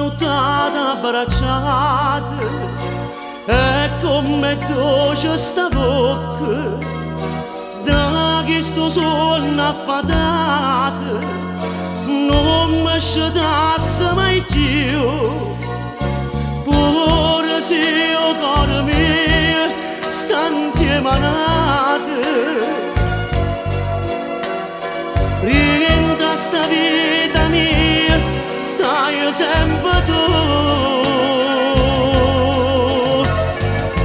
nottata abbracciate e come dolce sta bocca da questo sole affatato non mi scetasse mai più pure se io cuore mio sta insieme a nate rientra sta vita mia stai sempre tu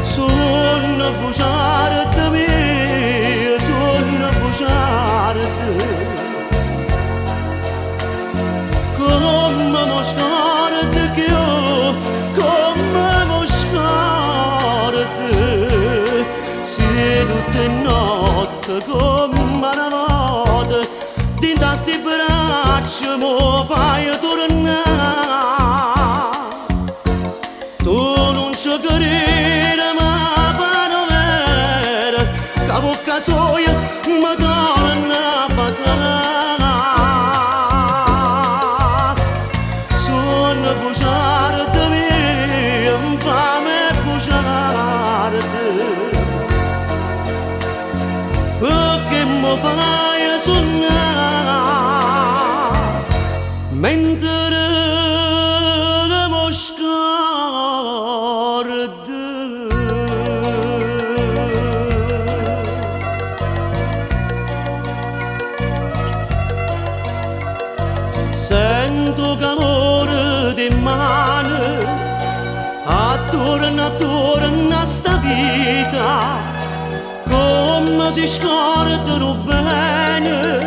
sono bugiarda mia sono bugiarda come mo scorda che io come mo scorda se tutte notte come una volta dintre sti braccia mo fai tornare tu non ci credi ma parovera che bocca soia mi torna a passare sono bugiarda mia infame bugiarda perché mo fai sonnare mentre mo scorda sento calore di mano attorno a sta vita come si scordano bene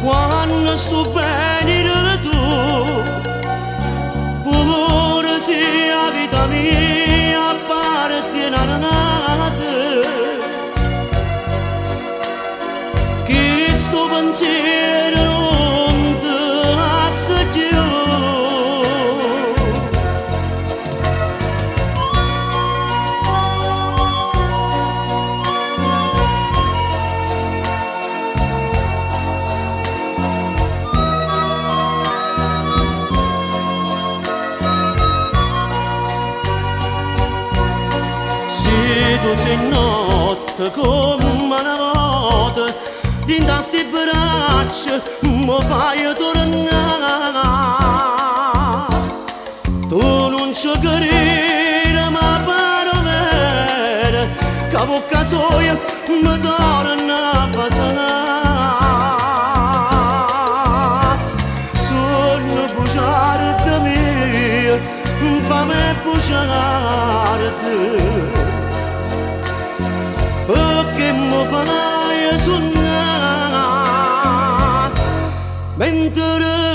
quando sto bene tu pure se la vita mia appartiene a nate che sto pensiero non te lascia più tutte notte come una volta dintre sti braccia mi fai tornare tu non ci credi ma pare vero che bocca soia mi torna a passare sono bugiarda mia fammi bugiarda perché mo fai sonnare mentre